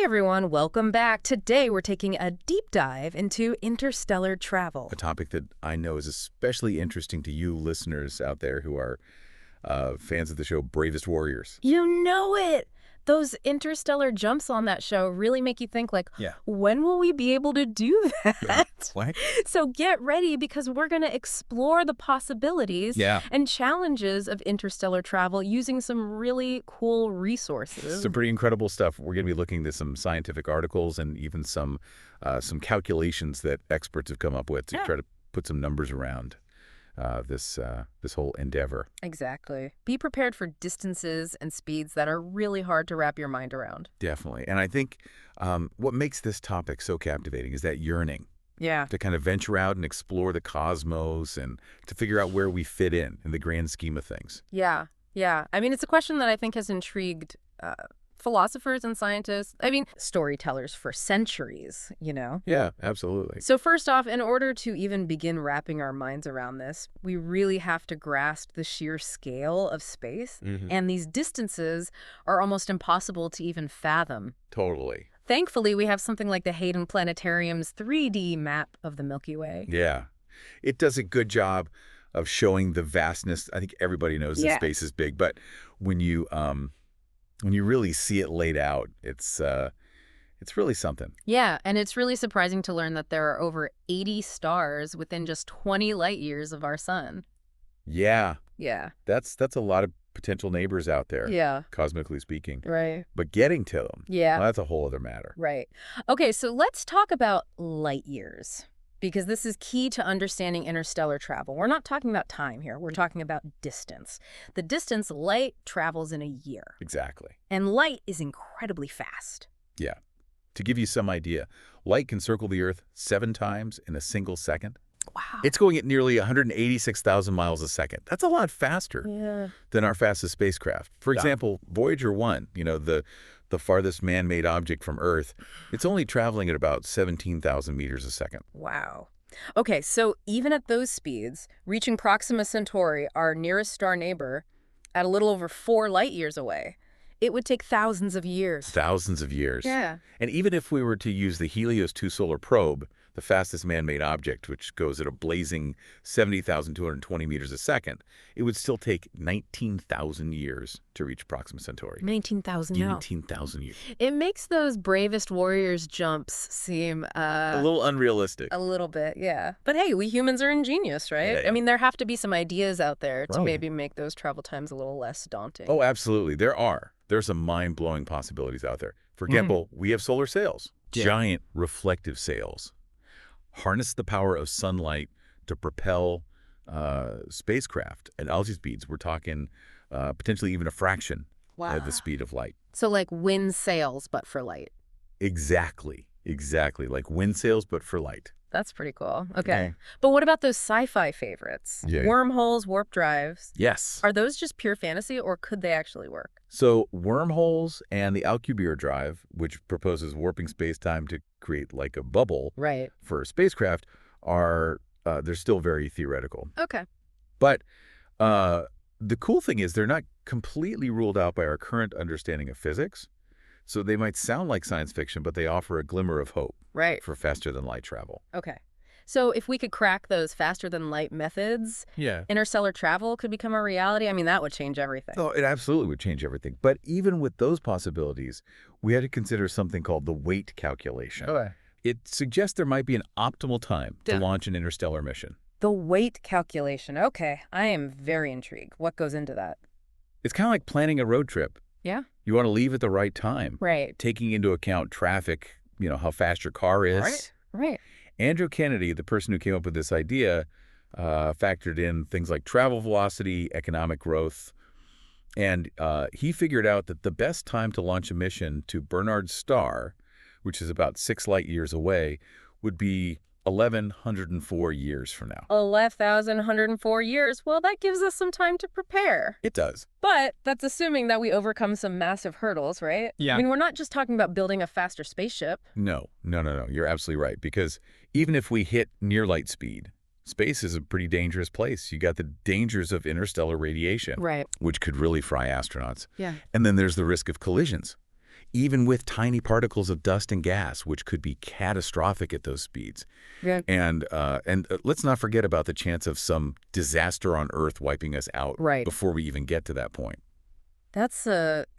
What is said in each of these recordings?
Hey everyone, welcome back. Today we're taking a deep dive into interstellar travel. A topic that I know is especially interesting to you listeners out there who are fans of the show Bravest Warriors. You know it! Those interstellar jumps on that show really make you think like, Yeah. when will we be able to do that? What? So get ready because we're going to explore the possibilities Yeah. and challenges of interstellar travel using some really cool resources. Some pretty incredible stuff. We're going to be looking at some scientific articles and even some calculations that experts have come up with to try to put some numbers around this whole endeavor. Exactly. Be prepared for distances and speeds that are really hard to wrap your mind around. Definitely. And I think what makes this topic so captivating is that yearning. Yeah. To kind of venture out and explore the cosmos and to figure out where we fit in the grand scheme of things. Yeah. Yeah. I mean, it's a question that I think has intrigued philosophers and scientists, storytellers for centuries, you know? Yeah, absolutely. So first off, in order to even begin wrapping our minds around this, we really have to grasp the sheer scale of space. And these distances are almost impossible to even fathom. Totally. Thankfully, we have something like the Hayden Planetarium's 3D map of the Milky Way. Yeah. It does a good job of showing the vastness. I think everybody knows that space is big, but when you really see it laid out, it's really something. Yeah, and it's really surprising to learn that there are over 80 stars within just 20 light years of our sun. Yeah. Yeah. That's a lot of potential neighbors out there. Yeah. Cosmically speaking. Right. But getting to them. Yeah. Well, that's a whole other matter. Right. Okay, so let's talk about light years, because this is key to understanding interstellar travel. We're not talking about time here. We're talking about distance. The distance light travels in a year. Exactly. And light is incredibly fast. Yeah. To give you some idea, light can circle the Earth 7 times in a single second. Wow. It's going at nearly 186,000 miles a second. That's a lot faster than our fastest spacecraft. For example, Voyager 1, the farthest man-made object from Earth, it's only traveling at about 17,000 meters a second. Wow. Okay, so even at those speeds, reaching Proxima Centauri, our nearest star neighbor, at a little over 4 light years away, it would take thousands of years. Thousands of years. Yeah. And even if we were to use the Helios 2 solar probe, the fastest man-made object, which goes at a blazing 70,220 meters a second, it would still take 19,000 years to reach Proxima Centauri. 19,000 now. 19,000 years. It makes those Bravest Warriors jumps seem a little unrealistic. A little bit, yeah. But hey, we humans are ingenious, right? Yeah. I mean, there have to be some ideas out there to maybe make those travel times a little less daunting. Oh, absolutely. There's some mind-blowing possibilities out there. For example, we have solar sails, giant reflective sails. Harness the power of sunlight to propel spacecraft at altitude speeds. We're talking potentially even a fraction of the speed of light. So like wind sails, but for light. Exactly. Like wind sails, but for light. That's pretty cool. Okay. But what about those sci-fi favorites? Yeah. Wormholes, warp drives. Yes. Are those just pure fantasy, or could they actually work? So wormholes and the Alcubierre drive, which proposes warping space-time to create like a bubble for a spacecraft, they're still very theoretical. Okay. But the cool thing is they're not completely ruled out by our current understanding of physics. So they might sound like science fiction, but they offer a glimmer of hope for faster-than-light travel. Okay. So if we could crack those faster-than-light methods, interstellar travel could become a reality? I mean, that would change everything. Oh, it absolutely would change everything. But even with those possibilities, we had to consider something called the weight calculation. Okay. It suggests there might be an optimal time to launch an interstellar mission. The weight calculation. Okay. I am very intrigued. What goes into that? It's kind of like planning a road trip. Yeah. You want to leave at the right time. Right. Taking into account traffic, how fast your car is. Right. Andrew Kennedy, the person who came up with this idea, factored in things like travel velocity, economic growth, and he figured out that the best time to launch a mission to Bernard's star, which is about 6 light years away, would be 1,104 years from now. 11,104 years? Well, that gives us some time to prepare. It does. But that's assuming that we overcome some massive hurdles, right? Yeah. I mean, we're not just talking about building a faster spaceship. No. You're absolutely right. Because even if we hit near light speed, space is a pretty dangerous place. You got the dangers of interstellar radiation, Right. which could really fry astronauts. Yeah. And then there's the risk of collisions. even with tiny particles of dust and gas, which could be catastrophic at those speeds. Yeah. And let's not forget about the chance of some disaster on Earth wiping us out Right. before we even get to that point.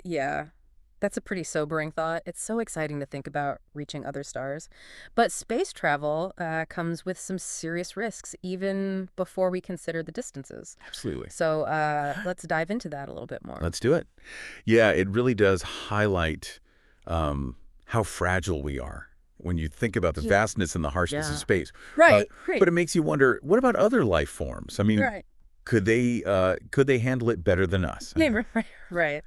Yeah, that's a pretty sobering thought. It's so exciting to think about reaching other stars. But space travel comes with some serious risks, even before we consider the distances. Absolutely. So let's dive into that a little bit more. Let's do it. Yeah, it really does highlight how fragile we are when you think about the vastness and the harshness of space. Right. But it makes you wonder, what about other life forms? I mean, Right. could they handle it better than us? Yeah, right.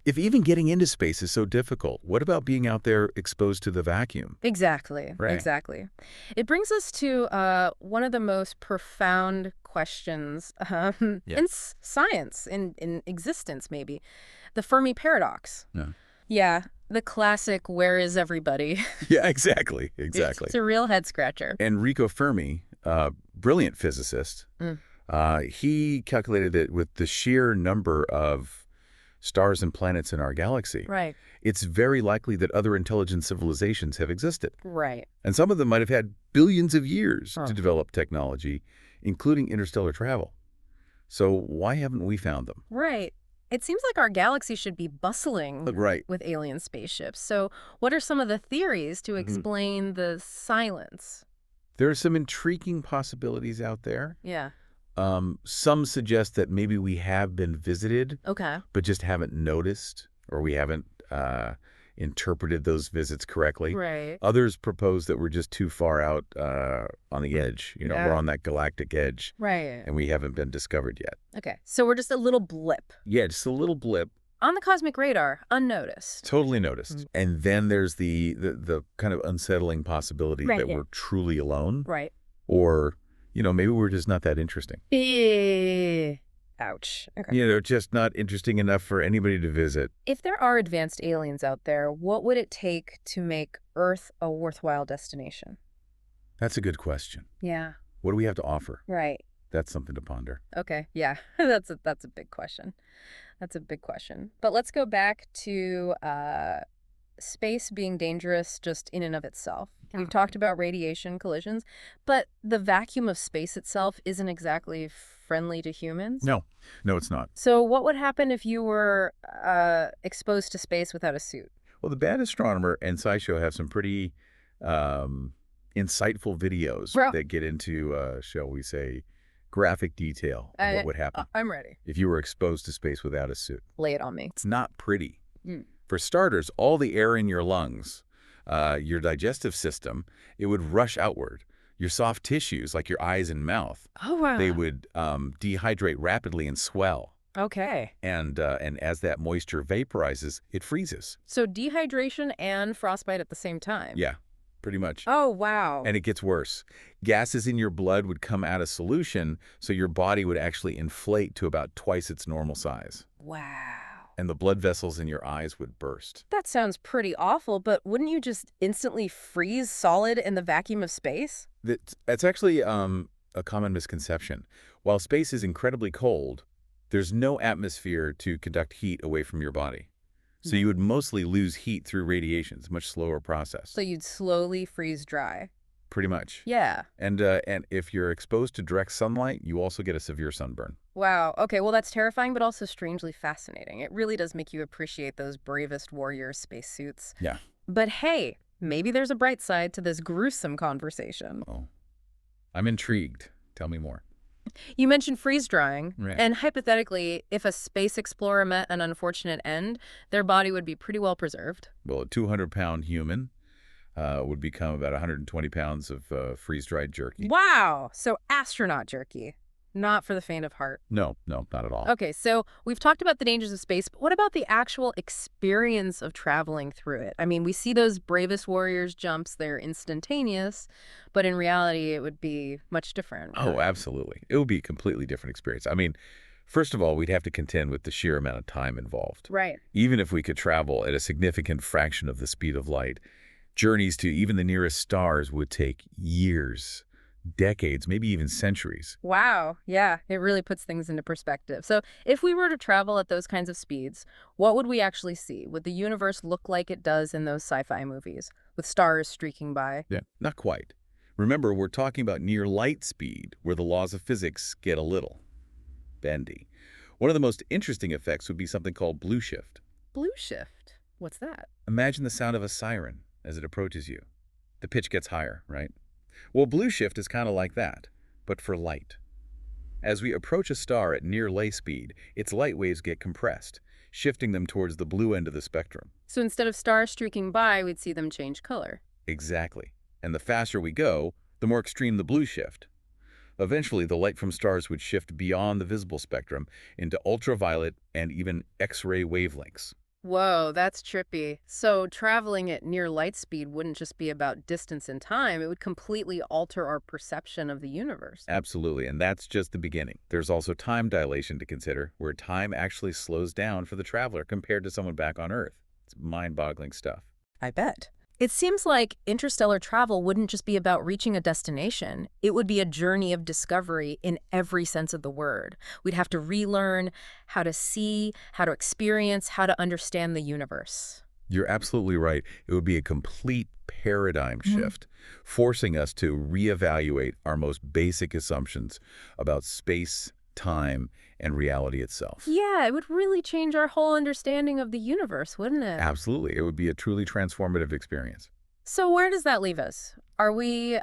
If even getting into space is so difficult, what about being out there exposed to the vacuum? Exactly. Right. Exactly. It brings us to one of the most profound questions in science, in existence, maybe. The Fermi Paradox. Yeah. Yeah, the classic "Where is everybody?" Yeah, exactly. It's a real head scratcher. Enrico Fermi, brilliant physicist, he calculated that with the sheer number of stars and planets in our galaxy, Right. it's very likely that other intelligent civilizations have existed. Right. And some of them might have had billions of years to develop technology, including interstellar travel. So why haven't we found them? Right. It seems like our galaxy should be bustling Right. with alien spaceships. So what are some of the theories to explain the silence? There are some intriguing possibilities out there. Yeah. Some suggest that maybe we have been visited, Okay. but just haven't noticed, or we haven't interpreted those visits correctly. Right. Others propose that we're just too far out on the edge. You know, Yeah. we're on that galactic edge, Right. and we haven't been discovered yet. Okay. So we're just a little blip Yeah, just a little blip, on the cosmic radar, unnoticed. totally noticed. And then there's the kind of unsettling possibility Right, that yeah. we're truly alone, Right. or, you know, maybe we're just not that interesting. Ouch. Okay. You know, just not interesting enough for anybody to visit. If there are advanced aliens out there, what would it take to make Earth a worthwhile destination? That's a good question. Yeah. What do we have to offer? Right. That's something to ponder. Okay. Yeah. That's a big question. That's a big question. But let's go back to space being dangerous just in and of itself. We've talked about radiation collisions, but the vacuum of space itself isn't exactly friendly to humans. No, it's not. So what would happen if you were exposed to space without a suit? Well, the Bad Astronomer and SciShow have some pretty insightful videos that get into, shall we say, graphic detail of what would happen I'm ready. if you were exposed to space without a suit. Lay it on me. It's not pretty. For starters, all the air in your lungs, your digestive system, it would rush outward. Your soft tissues, like your eyes and mouth, Oh, wow. they would dehydrate rapidly and swell. Okay. And as that moisture vaporizes, it freezes. So dehydration and frostbite at the same time? Yeah, pretty much. Oh, wow. And it gets worse. Gases in your blood would come out of solution, so your body would actually inflate to about twice its normal size. Wow. And the blood vessels in your eyes would burst. That sounds pretty awful, but wouldn't you just instantly freeze solid in the vacuum of space? That's actually a common misconception. While space is incredibly cold, there's no atmosphere to conduct heat away from your body. So you would mostly lose heat through radiation. It's a much slower process. So you'd slowly freeze dry. Pretty much. Yeah. And if you're exposed to direct sunlight, you also get a severe sunburn. Wow. Okay, well, that's terrifying, but also strangely fascinating. It really does make you appreciate those bravest warrior spacesuits. Yeah. But hey, maybe there's a bright side to this gruesome conversation. Oh, I'm intrigued. Tell me more. You mentioned freeze drying, Right. and hypothetically, if a space explorer met an unfortunate end, their body would be pretty well preserved. Well, a 200-pound human would become about 120 pounds of freeze-dried jerky. Wow! So astronaut jerky. Not for the faint of heart. No, not at all. Okay, so we've talked about the dangers of space, but what about the actual experience of traveling through it? I mean, we see those bravest warriors jumps, they're instantaneous, but in reality, it would be much different. Oh, absolutely. It would be a completely different experience. I mean, first of all, we'd have to contend with the sheer amount of time involved. Right. Even if we could travel at a significant fraction of the speed of light, journeys to even the nearest stars would take years, decades, maybe even centuries. Wow. Yeah, it really puts things into perspective. So if we were to travel at those kinds of speeds, what would we actually see? Would the universe look like it does in those sci-fi movies, with stars streaking by? Yeah. Not quite. Remember, we're talking about near light speed, where the laws of physics get a little bendy. One of the most interesting effects would be something called blue shift. Blue shift. What's that? Imagine the sound of a siren as it approaches you. The pitch gets higher, right? Well, blue shift is kind of like that, but for light. As we approach a star at near light speed, its light waves get compressed, shifting them towards the blue end of the spectrum. So instead of stars streaking by, we'd see them change color. Exactly. And the faster we go, the more extreme the blue shift. Eventually, the light from stars would shift beyond the visible spectrum into ultraviolet and even X-ray wavelengths. Whoa, that's trippy. So traveling at near light speed wouldn't just be about distance and time, it would completely alter our perception of the universe. Absolutely, and that's just the beginning. There's also time dilation to consider, where time actually slows down for the traveler compared to someone back on Earth. It's mind-boggling stuff. I bet. It seems like interstellar travel wouldn't just be about reaching a destination. It would be a journey of discovery in every sense of the word. We'd have to relearn how to see, how to experience, how to understand the universe. You're absolutely right. It would be a complete paradigm shift, forcing us to reevaluate our most basic assumptions about space, time, and reality itself. Yeah, it would really change our whole understanding of the universe, wouldn't it? Absolutely. It would be a truly transformative experience. So where does that leave us? Are we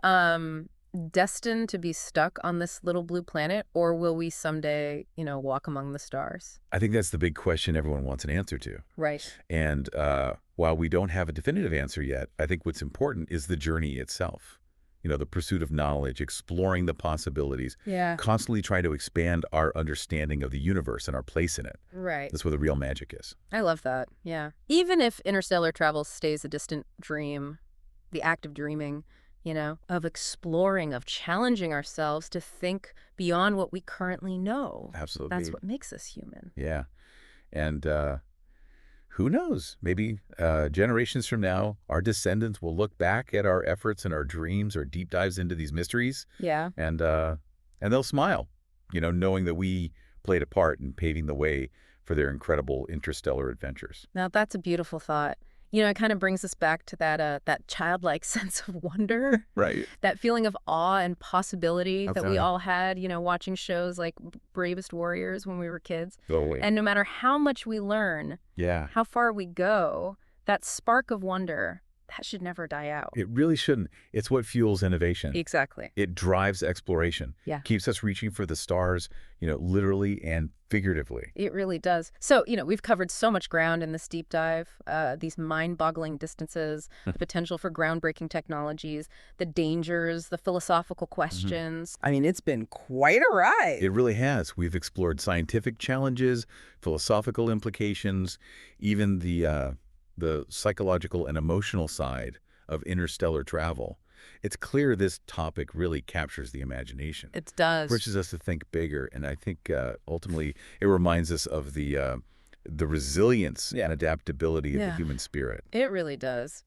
destined to be stuck on this little blue planet, or will we someday, walk among the stars? I think that's the big question everyone wants an answer to. Right. And while we don't have a definitive answer yet, I think what's important is the journey itself. The pursuit of knowledge, exploring the possibilities, Yeah. constantly trying to expand our understanding of the universe and our place in it. Right. That's where the real magic is. I love that. Yeah. Even if interstellar travel stays a distant dream, the act of dreaming, of exploring, of challenging ourselves to think beyond what we currently know. Absolutely. That's what makes us human. Yeah. And who knows? Maybe generations from now, our descendants will look back at our efforts and our dreams or deep dives into these mysteries, Yeah. and they'll smile, knowing that we played a part in paving the way for their incredible interstellar adventures. Now, that's a beautiful thought. It kind of brings us back to that childlike sense of wonder, Right. that feeling of awe and possibility that we Absolutely. all had, watching shows like Bravest Warriors when we were kids. Totally. And no matter how much we learn, Yeah. how far we go, that spark of wonder, that should never die out. It really shouldn't. It's what fuels innovation. Exactly. It drives exploration. Yeah. Keeps us reaching for the stars, literally and figuratively. It really does. So, we've covered so much ground in this deep dive, these mind-boggling distances, the potential for groundbreaking technologies, the dangers, the philosophical questions. I mean, it's been quite a ride. It really has. We've explored scientific challenges, philosophical implications, even the psychological and emotional side of interstellar travel. It's clear this topic really captures the imagination. It does. Pushes us to think bigger, and I think ultimately it reminds us of the resilience and adaptability of the human spirit. It really does.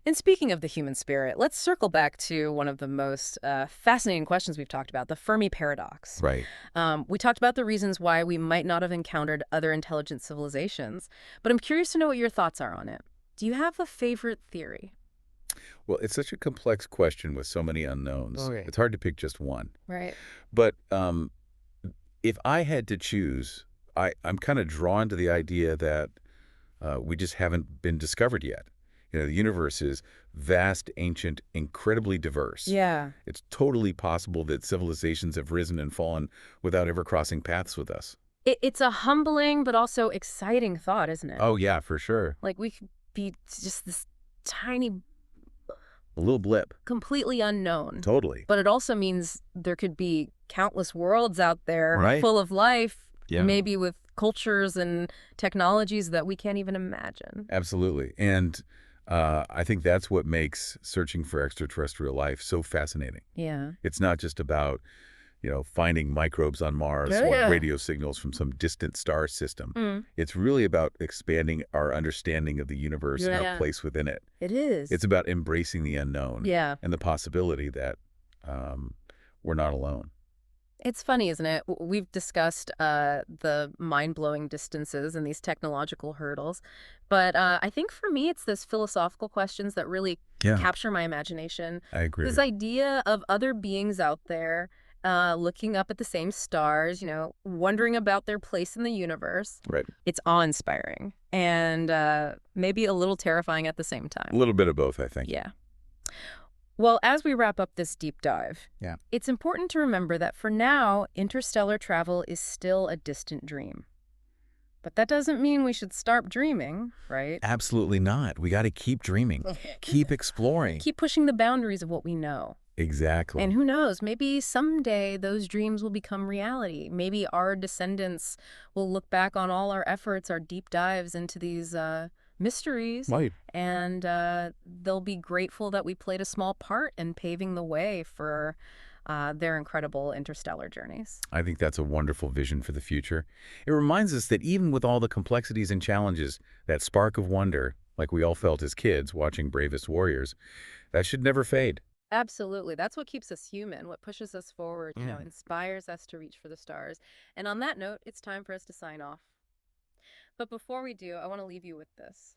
And speaking of the human spirit, let's circle back to one of the most fascinating questions we've talked about, the Fermi Paradox. Right. We talked about the reasons why we might not have encountered other intelligent civilizations, but I'm curious to know what your thoughts are on it. Do you have a favorite theory? Well, it's such a complex question with so many unknowns. Okay. It's hard to pick just one. Right. But if I had to choose, I'm kind of drawn to the idea that we just haven't been discovered yet. The universe is vast, ancient, incredibly diverse. Yeah. It's totally possible that civilizations have risen and fallen without ever crossing paths with us. It's a humbling but also exciting thought, isn't it? Oh, yeah, for sure. Like we could be just this tiny, A little blip. completely unknown. Totally. But it also means there could be countless worlds out there Right. full of life, Yeah. maybe with cultures and technologies that we can't even imagine. Absolutely. And I think that's what makes searching for extraterrestrial life so fascinating. Yeah. It's not just about, finding microbes on Mars Yeah, or yeah. radio signals from some distant star system. Mm. It's really about expanding our understanding of the universe and Yeah. our place within it. It is. It's about embracing the unknown Yeah. and the possibility that we're not alone. It's funny, isn't it? We've discussed the mind-blowing distances and these technological hurdles, but I think for me it's those philosophical questions that really Yeah, capture my imagination. I agree. This idea of other beings out there looking up at the same stars, wondering about their place in the universe. Right. It's awe-inspiring and maybe a little terrifying at the same A time. little bit of both, I think. Yeah. Well, as we wrap up this deep dive, Yeah. it's important to remember that for now, interstellar travel is still a distant dream. But that doesn't mean we should stop dreaming, right? Absolutely not. We got to keep dreaming, keep exploring. Keep pushing the boundaries of what we know. And Exactly. who knows, maybe someday those dreams will become reality. Maybe our descendants will look back on all our efforts, our deep dives into these mysteries, Right. and they'll be grateful that we played a small part in paving the way for their incredible interstellar journeys. I think that's a wonderful vision for the future. It reminds us that even with all the complexities and challenges, that spark of wonder, like we all felt as kids watching Bravest Warriors, that should never fade. Absolutely. That's what keeps us human, what pushes us forward, Yeah. inspires us to reach for the stars. And on that note, it's time for us to sign off. But before we do, I want to leave you with this.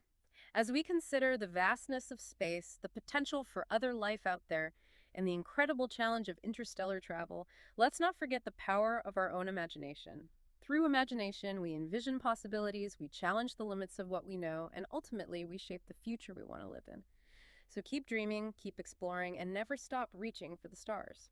As we consider the vastness of space, the potential for other life out there, and the incredible challenge of interstellar travel, let's not forget the power of our own imagination. Through imagination, we envision possibilities, we challenge the limits of what we know, and ultimately, we shape the future we want to live in. So keep dreaming, keep exploring, and never stop reaching for the stars.